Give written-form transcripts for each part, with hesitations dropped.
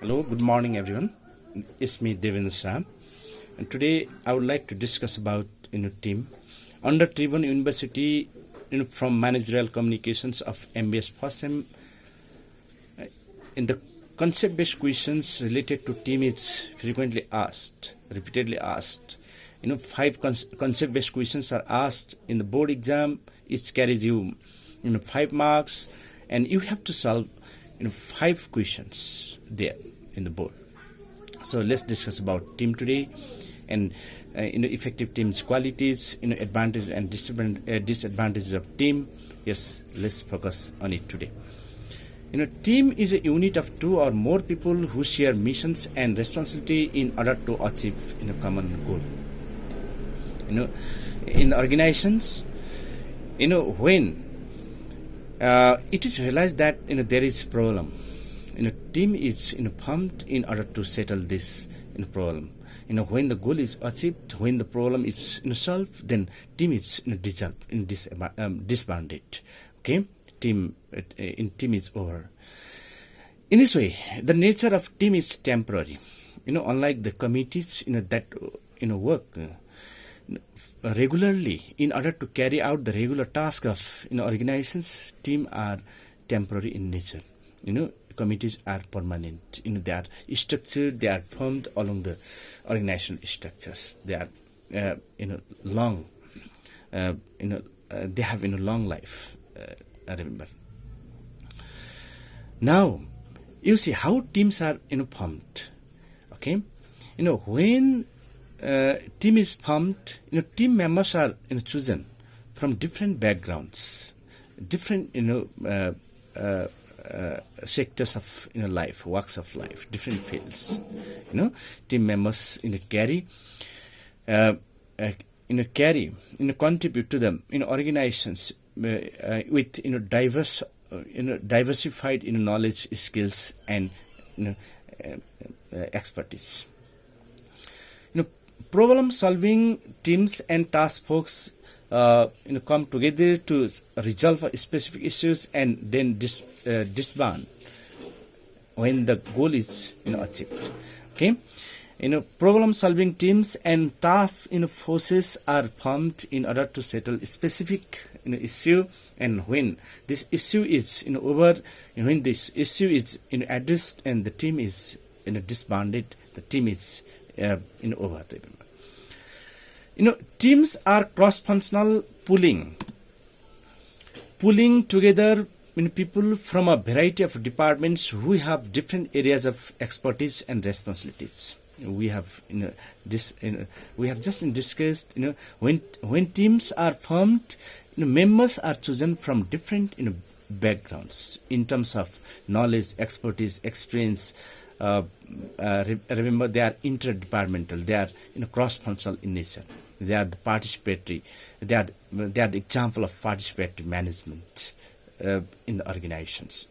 Hello, good morning everyone. It's me Devendra Shah, and today I would like to discuss about team under Tribhuvan University from Managerial Communications of MBS I. In the concept-based questions related to team is frequently asked, repeatedly asked. Five concept-based questions are asked in the board exam. Each carries you 5 marks, and you have to solve 5 questions there in the board. So let's discuss about team today, and effective team's qualities, advantages and disadvantages of team. Yes, let's focus on it today. Team is a unit of 2 or more people who share missions and responsibility in order to achieve a common goal. In organizations, when it is realized that there is problem, team is formed in order to settle this problem. When the goal is achieved, when the problem is solved, then team is dissolved, disbanded. Okay, team is over. In this way, the nature of team is temporary. Unlike the committees that work regularly in order to carry out the regular task of organizations, team are temporary in nature. Committees are permanent. They are structured. They are formed along the organizational structures. They are long. They have long life. I remember. Now, you see how teams are formed. Okay, when team is formed, team members are chosen from different backgrounds, different sectors of life, walks of life, different fields. Team members contribute to them organizations with diversified knowledge, skills, and expertise. Problem solving teams and task force come together to resolve specific issues and then disband when the goal is achieved. Okay, problem solving teams and task forces are formed in order to settle a specific issue, and when this issue is over, when this issue is addressed and the team is disbanded, the team is over. Teams are cross-functional, pulling together people from a variety of departments who have different areas of expertise and responsibilities. We have we have just discussed when teams are formed, members are chosen from different backgrounds in terms of knowledge, expertise, experience. Remember, they are interdepartmental. They are cross-functional in nature. They are the participatory. They are the example of participatory management in the organizations.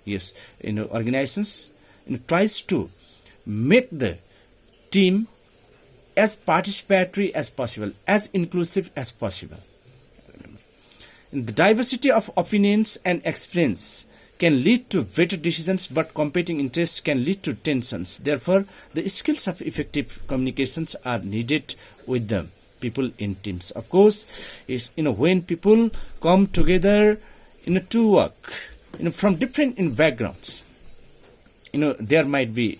Yes, organizations tries to make the team as participatory as possible, as inclusive as possible. The diversity of opinions and experience can lead to better decisions, but competing interests can lead to tensions. Therefore, the skills of effective communications are needed with the people in teams. Of course, is when people come together to work from different backgrounds, there might be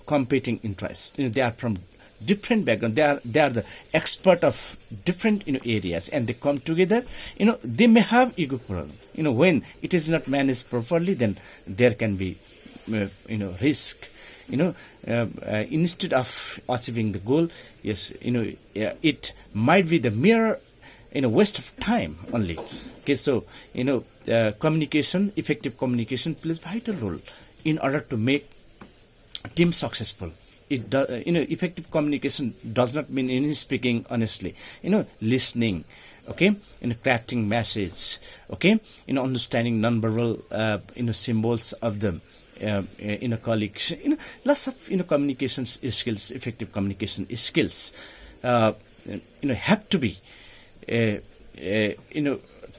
competing interests. They are from different background. They are the expert of different areas, and they come together. They may have ego problem. When it is not managed properly, then there can be risk. Instead of achieving the goal, yes, it might be the mere waste of time only. Okay, so communication, effective communication plays vital role in order to make team successful. It effective communication does not mean speaking honestly. Listening, okay, crafting message, okay, understanding nonverbal symbols of them. Colleagues, lots of communication skills, effective communication skills, have to be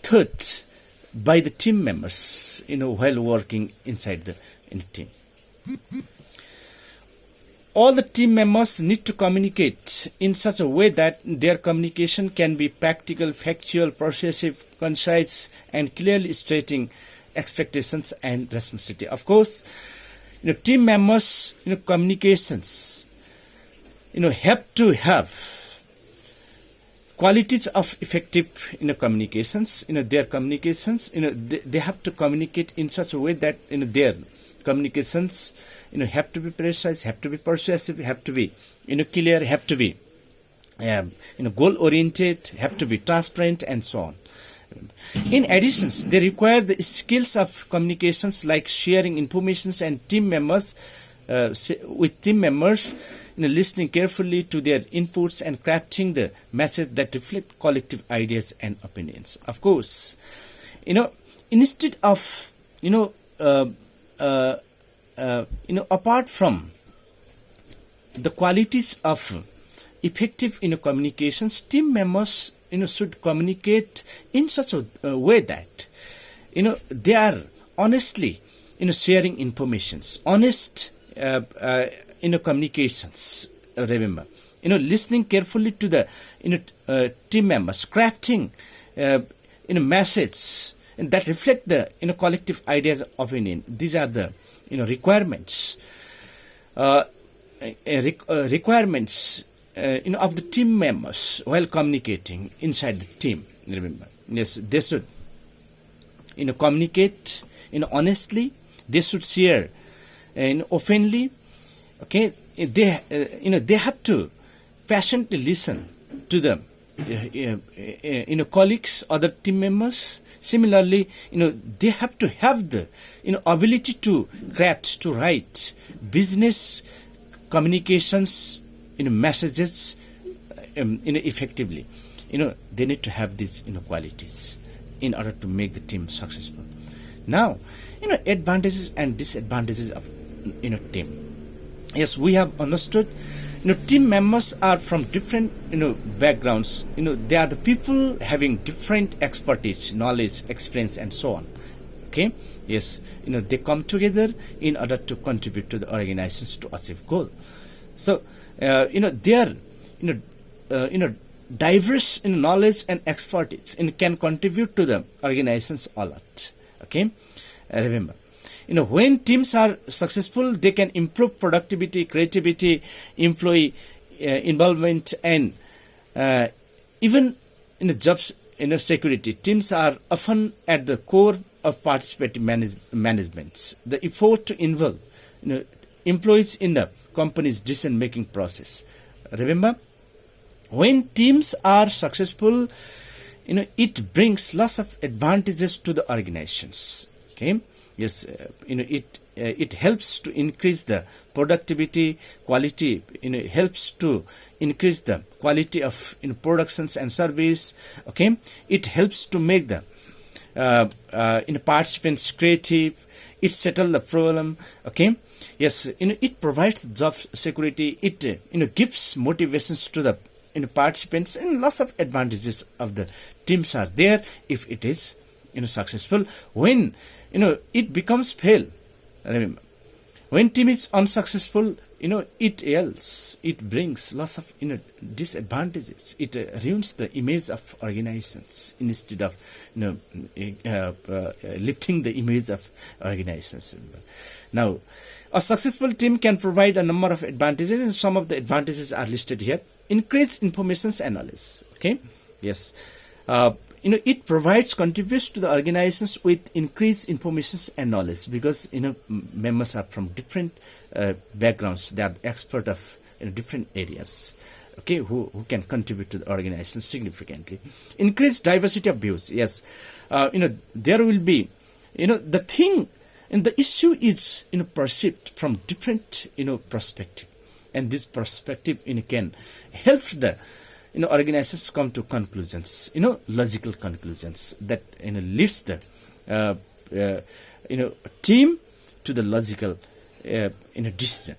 taught by the team members, while working inside the team. All the team members need to communicate in such a way that their communication can be practical, factual, persuasive, concise, and clearly stating expectations and responsibility. Of course, team members, communications, have to have qualities of effective, communications. Their communications, they have to communicate in such a way that, their communications, have to be precise, have to be persuasive, have to be, clear, have to be, goal-oriented, have to be transparent, and so on. In addition, they require the skills of communications like sharing information and team members, listening carefully to their inputs and crafting the message that reflect collective ideas and opinions. Of course, instead of, apart from the qualities of effective communications, team members should communicate in such a way that they are honestly sharing informations, honest communications. Remember, listening carefully to the team members, crafting message that reflect the collective ideas of opinion. These are the requirements requirements of the team members while communicating inside the team. Remember, yes, they should communicate honestly. They should share openly. Okay, they have to patiently listen to them colleagues, other team members. Similarly, they have to have the ability to craft, to write business communications messages effectively. They need to have these qualities in order to make the team successful. Now, advantages and disadvantages of team. Yes, we have understood. Team members are from different backgrounds. They are the people having different expertise, knowledge, experience, and so on. Okay. Yes, they come together in order to contribute to the organizations to achieve goal. So, they are diverse in knowledge and expertise and can contribute to the organizations a lot. Okay, remember, when teams are successful, they can improve productivity, creativity, employee involvement, and even jobs security. Teams are often at the core of participative management. The effort to involve employees in the company's decision-making process. Remember, when teams are successful, it brings lots of advantages to the organizations. Okay, yes, it helps to increase the productivity, quality. Helps to increase the quality of productions and service. Okay, it helps to make the participants creative. It settles the problem. Okay. Yes, it provides job security. It gives motivations to the participants, and lots of advantages of the teams are there if it is successful. When it becomes fail, remember, when team is unsuccessful, it ails. It brings lots of disadvantages. It ruins the image of organizations instead of lifting the image of organizations. Now, a successful team can provide a number of advantages, and some of the advantages are listed here. Increased information and knowledge. Okay, yes, it provides contributes to the organizations with increased information and knowledge, because members are from different backgrounds. They are expert of different areas. Okay, who can contribute to the organization significantly. Increased diversity of views. Yes, there will be the thing. And the issue is perceived from different perspective, and this perspective can help the organizations come to conclusions, logical conclusions that leads the team to the logical decision.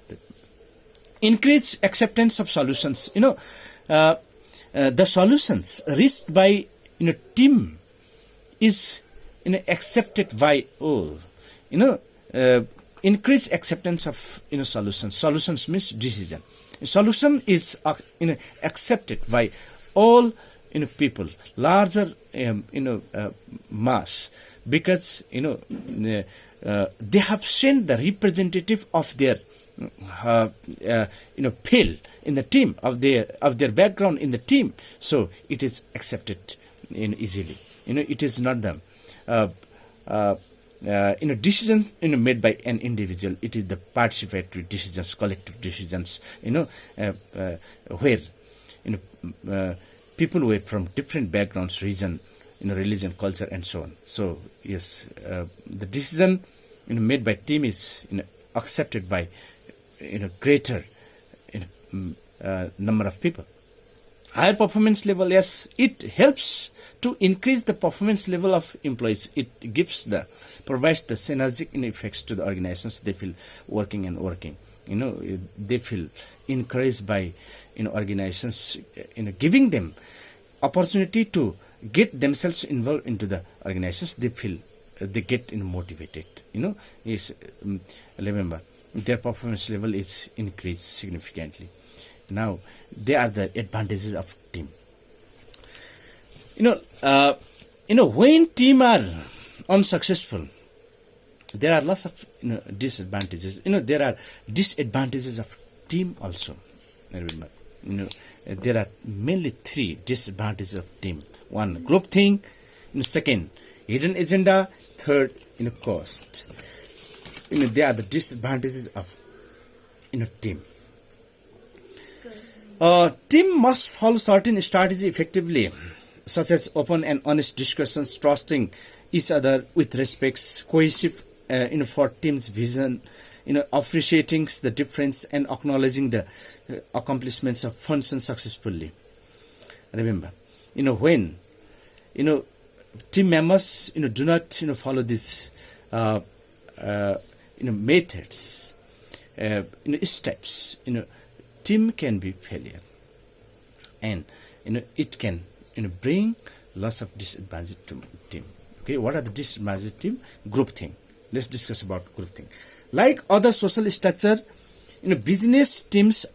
Increase acceptance of solutions. The solutions reached by team is accepted by all. increase acceptance of solutions. Solutions means decision. Solution is accepted by all people, larger mass, because they have sent the representative of their field in the team, of their background in the team, so it is accepted easily. It is not the decision made by an individual. It is the participatory decisions, collective decisions. Where people were from different backgrounds, region, religion, culture, and so on. So yes, the decision made by team is accepted by greater number of people. Higher performance level, yes, it helps to increase the performance level of employees. It provides the synergic effects to the organizations. They feel working. They feel encouraged by organizations, giving them opportunity to get themselves involved into the organizations. They feel they get motivated. Remember, their performance level is increased significantly. Now, they are the advantages of team. When team are unsuccessful, there are lots of disadvantages. There are disadvantages of team also. Remember, there are mainly 3 disadvantages of team. 1, groupthink. Second, hidden agenda. Third, cost. They are the disadvantages of team. Team must follow certain strategy effectively, such as open and honest discussions, trusting each other with respect, cohesive for team's vision, appreciating the difference and acknowledging the accomplishments of function successfully. Remember, when team members do not follow these methods, steps, team can be failure, and it can bring lots of disadvantage to team. Okay, what are the disadvantages of team? Groupthink. Let's discuss about groupthink. Like other social structure, business teams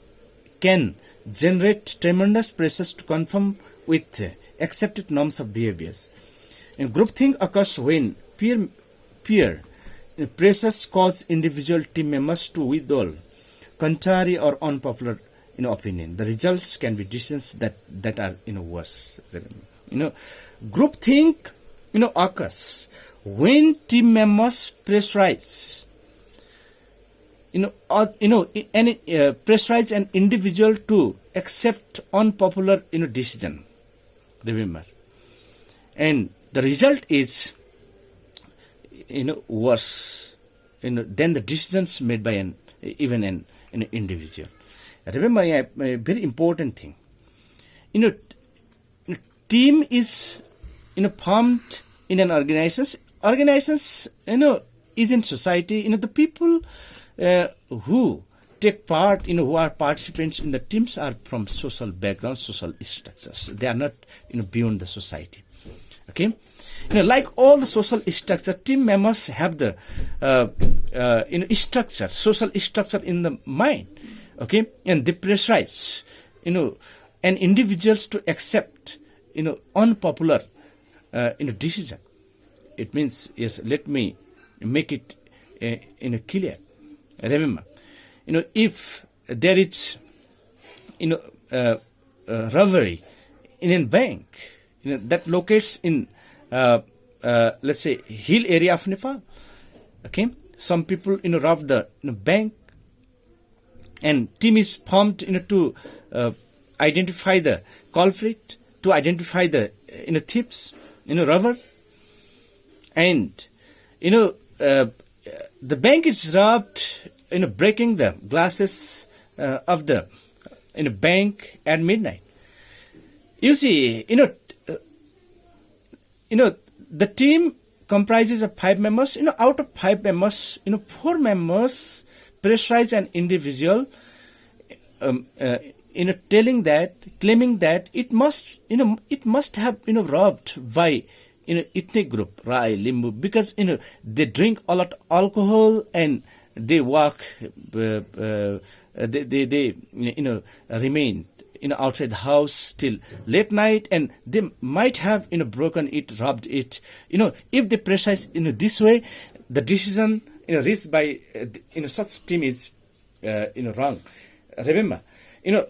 can generate tremendous pressures to conform with accepted norms of behaviors. And groupthink occurs when peer pressures cause individual team members to withhold contrary or unpopular opinion. The results can be decisions that are worse. Groupthink occurs when team members pressurize pressurize an individual to accept unpopular decision. Remember, and the result is worse than the decisions made by an individual. Remember, a very important thing. Team is formed in an organization. Organizations is in society. The people who take part, who are participants in the teams are from social backgrounds, social structures. They are not beyond the society. Okay, like all the social structure, team members have the structure, social structure in the mind. Okay, and they pressurize and individuals to accept unpopular decision. It means, yes, let me make it clear. Remember, if there is robbery in a bank that locates in let's say hill area of Nepal. Okay, some people rob the bank, and team is formed to identify the culprit, to identify the thieves, robber, and the bank is robbed, breaking the glasses of the bank at midnight. You see, the team comprises of 5 members. Out of 5 members, 4 members pressurize an individual, claiming that it must have robbed by ethnic group Rai Limbu, because they drink a lot of alcohol and they work, they remain outside the house till late night, and they might have broken it, rubbed it. If they precise this way, the decision reached by such team is wrong. Remember,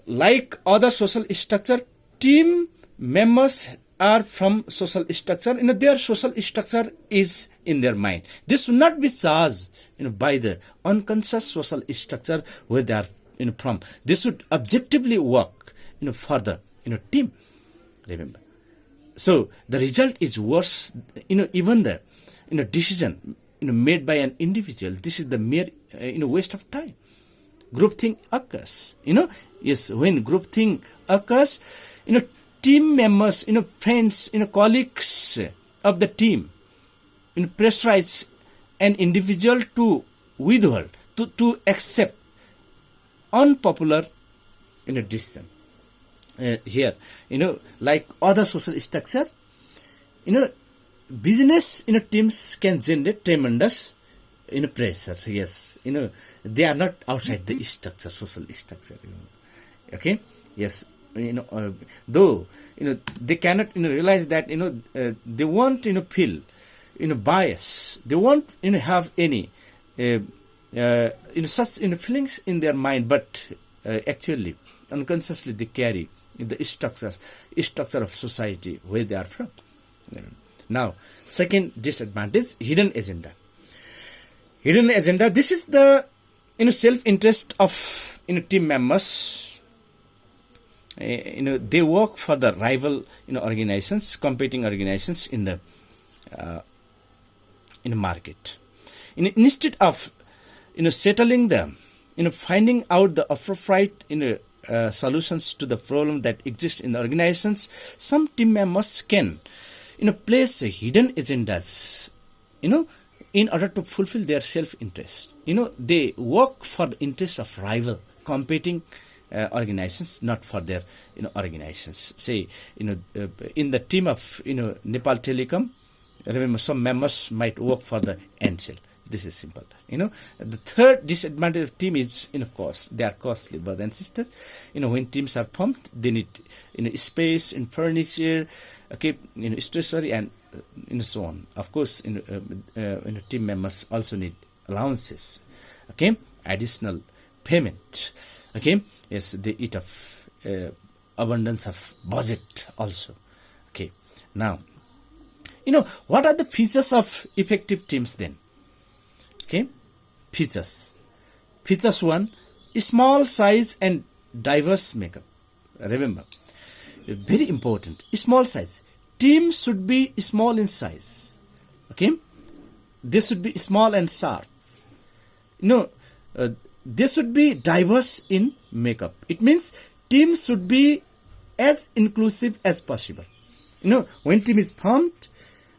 like other social structure, team members are from social structure. Their social structure is in their mind. They should not be charged by the unconscious social structure where they are from. They should objectively work for the team. Remember, so the result is worse. Even the decision made by an individual. This is the mere waste of time. Groupthink occurs. Yes, when groupthink occurs, team members, friends, colleagues of the team, pressurize an individual to withhold, to accept unpopular decision. Here, like other social structure, business teams can generate tremendous pressure. Yes, they are not outside the structure, social structure. Okay, yes, though they cannot realize that they won't feel bias. They won't have any such feelings in their mind, but actually unconsciously they carry the structure of society where they are from. Now, second disadvantage: hidden agenda. Hidden agenda. This is the self-interest of team members. They work for the rival organizations, competing organizations in the market. Instead of settling them, finding out the appropriate solutions to the problem that exist in the organizations, some team members can place hidden agendas in order to fulfill their self-interest. They work for the interest of rival competing organizations, not for their organizations. Say in the team of Nepal Telecom, remember, some members might work for the Ancel. This is simple. The third disadvantage of team is cost. They are costly, brother and sister. When teams are formed, they need space and furniture, okay, stationery and so on. Of course, team members also need allowances, okay, additional payment, okay. Yes, they eat of abundance of budget also, okay. Now, what are the features of effective teams then? Okay, features. Features 1, small size and diverse makeup. Remember, very important, small size. Teams should be small in size. Okay, they should be small and sharp. They should be diverse in makeup. It means teams should be as inclusive as possible. When team is formed,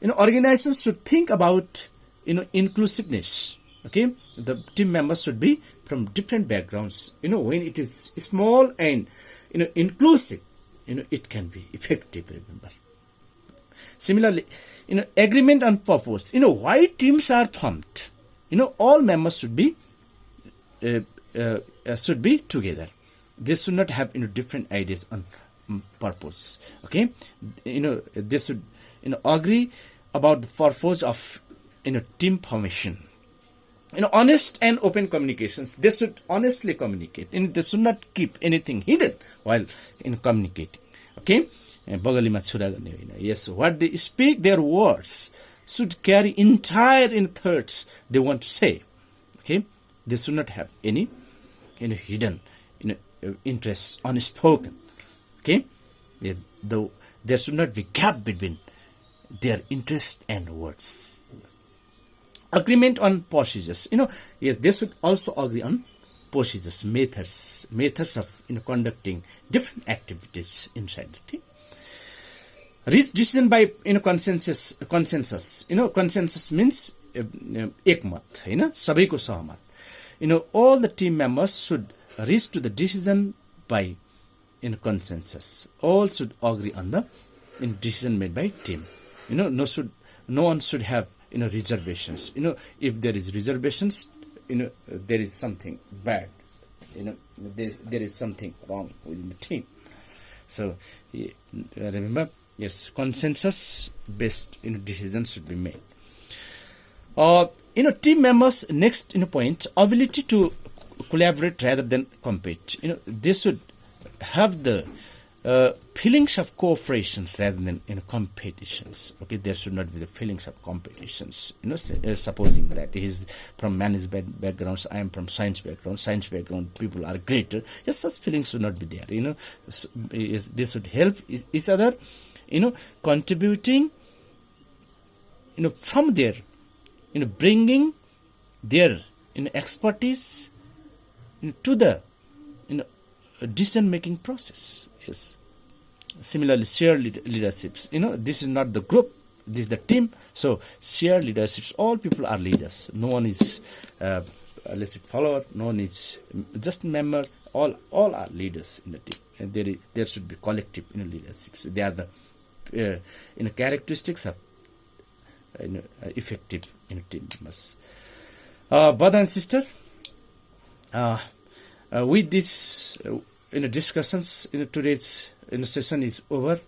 organizations should think about inclusiveness. Okay, the team members should be from different backgrounds. When it is small and inclusive, it can be effective. Remember. Similarly, agreement on purpose. Why teams are formed. All members should be together. They should not have different ideas on purpose. Okay, they should agree about the purpose of team formation. Honest and open communications. They should honestly communicate, and they should not keep anything hidden while communicating. Okay, बगलीमा छुरा गर्ने होइन. Yes, what they speak, their words should carry entire thoughts they want to say. Okay, they should not have any hidden interests unspoken. Okay, though there should not be gap between their interest and words. Agreement on procedures. Yes, they should also agree on procedures, methods of conducting different activities inside the team. Reach decision by consensus. Consensus means एकमत, सबैको सहमत. All the team members should reach to the decision by consensus. All should agree on the decision made by team. No one should have reservations. If there is reservations, there is something bad, there is something wrong within the team. So remember, yes, consensus based decisions should be made. Team members, next point, ability to collaborate rather than compete. They should have the feelings of cooperation rather than competitions. Okay, there should not be the feelings of competitions. Supposing that he is from management backgrounds, I am from science background, people are greater. Yes, such feelings should not be there. They should help each other. Contributing. From there, bringing their expertise to the decision making process. Yes. Similarly, shared leaderships. This is not the group, this is the team. So shared leaderships, all people are leaders. No one is let's say follower, no one is just member. All are leaders in the team. And there should be collective leaderships. They are the characteristics of effective team members. Brother and sister, with this discussions, today's session is over.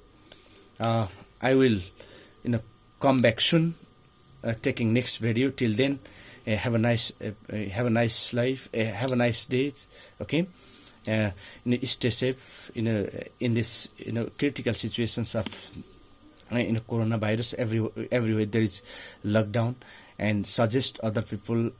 I will come back soon, taking next video. Till then, have a nice life, have a nice day. Okay, stay safe. In this critical situations of coronavirus, everywhere there is lockdown, and suggest other people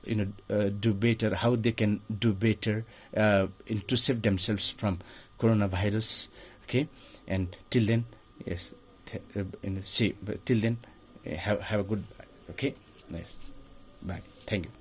do better, how they can do better to save themselves from coronavirus. Okay, and till then, yes, till then, have a good. Okay, nice, bye. Thank you.